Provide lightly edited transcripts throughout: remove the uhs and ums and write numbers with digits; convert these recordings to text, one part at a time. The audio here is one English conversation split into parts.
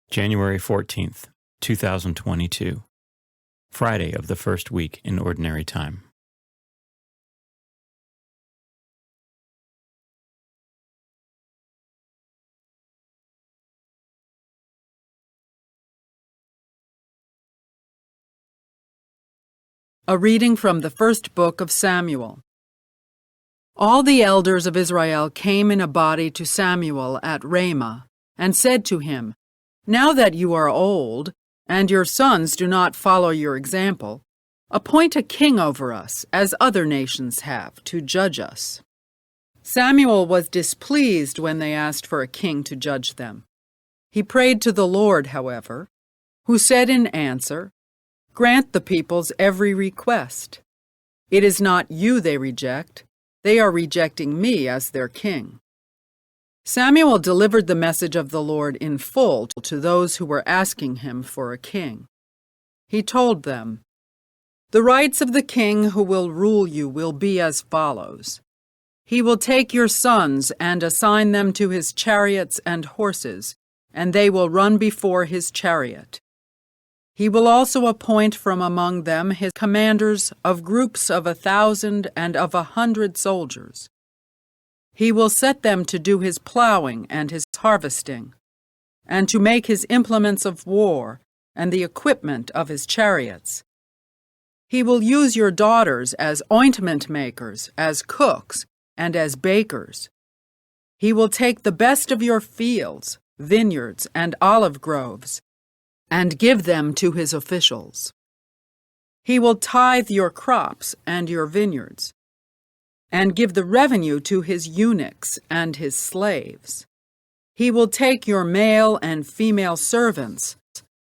January 14th, 2022, Friday of the first week in Ordinary Time. A reading from the first book of Samuel. All the elders of Israel came in a body to Samuel at Ramah and said to him, "Now that you are old, and your sons do not follow your example, appoint a king over us, as other nations have, to judge us." Samuel was displeased when they asked for a king to judge them. He prayed to the Lord, however, who said in answer, "Grant the people's every request. It is not you they reject. They are rejecting me as their king." Samuel delivered the message of the Lord in full to those who were asking him for a king. He told them, "The rights of the king who will rule you will be as follows. He will take your sons and assign them to his chariots and horses, and they will run before his chariot. He will also appoint from among them his commanders of groups of 1,000 and of 100 soldiers. He will set them to do his plowing and his harvesting, and to make his implements of war and the equipment of his chariots. He will use your daughters as ointment makers, as cooks, and as bakers. He will take the best of your fields, vineyards, and olive groves, and give them to his officials. He will tithe your crops and your vineyards, and give the revenue to his eunuchs and his slaves. He will take your male and female servants,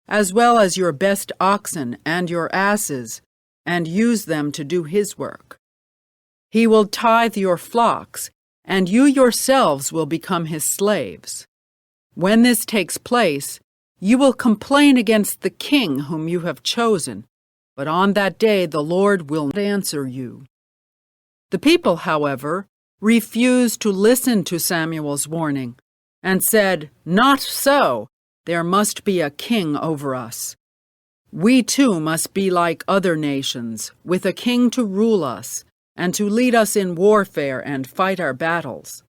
as well as your best oxen and your asses, and use them to do his work. He will tithe your flocks, and you yourselves will become his slaves. When this takes place, you will complain against the king whom you have chosen, but on that day the Lord will not answer you." The people, however, refused to listen to Samuel's warning and said, "Not so! There must be a king over us. We too must be like other nations, with a king to rule us and to lead us in warfare and fight our battles."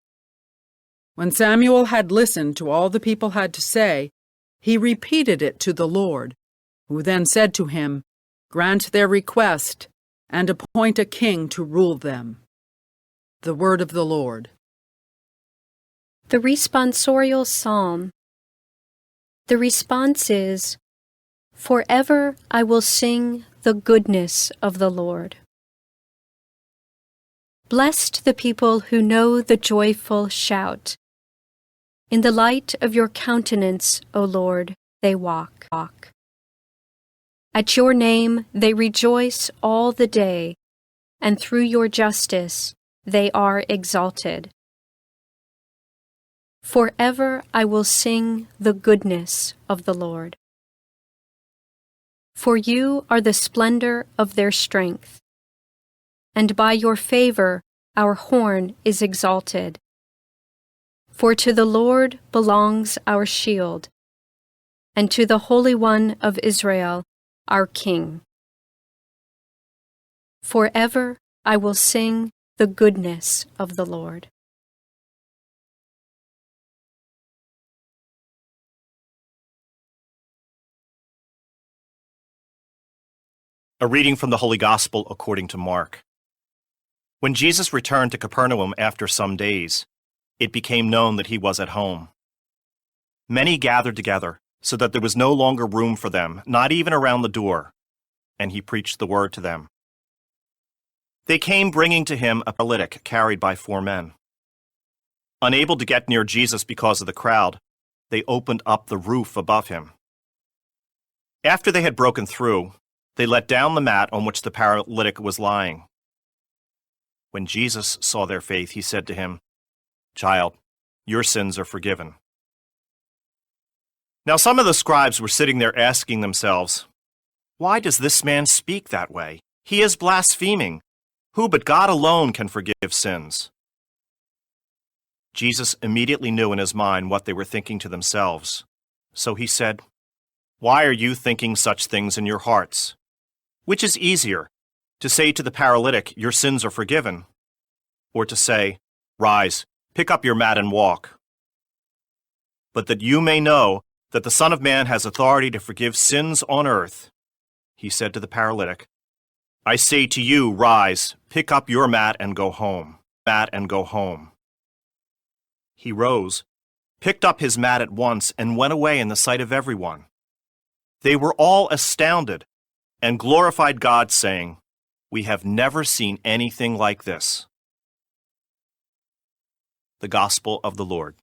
When Samuel had listened to all the people had to say, he repeated it to the Lord, who then said to him, "Grant their request, and appoint a king to rule them." The word of the Lord. The responsorial psalm. The response is, "Forever I will sing the goodness of the Lord." Blessed the people who know the joyful shout. In the light of your countenance, O Lord, they walk. At your name they rejoice all the day, and through your justice they are exalted. Forever I will sing the goodness of the Lord. For you are the splendor of their strength, and by your favor our horn is exalted. For to the Lord belongs our shield, and to the Holy One of Israel, our King. Forever I will sing the goodness of the Lord. A reading from the Holy Gospel according to Mark. When Jesus returned to Capernaum after some days, it became known that he was at home. Many gathered together, so that there was no longer room for them, not even around the door, and he preached the word to them. They came bringing to him a paralytic carried by 4 men. Unable to get near Jesus because of the crowd, they opened up the roof above him. After they had broken through, they let down the mat on which the paralytic was lying. When Jesus saw their faith, he said to him, "Child, your sins are forgiven." Now some of the scribes were sitting there asking themselves, "Why does this man speak that way? He is blaspheming. Who but God alone can forgive sins?" Jesus immediately knew in his mind what they were thinking to themselves. So he said, "Why are you thinking such things in your hearts? Which is easier, to say to the paralytic, 'Your sins are forgiven,' or to say, 'Rise, pick up your mat and walk'? But that you may know that the Son of Man has authority to forgive sins on earth," he said to the paralytic, "I say to you, rise, pick up your mat and go home." He rose, picked up his mat at once, and went away in the sight of everyone. They were all astounded and glorified God, saying, "We have never seen anything like this." The Gospel of the Lord.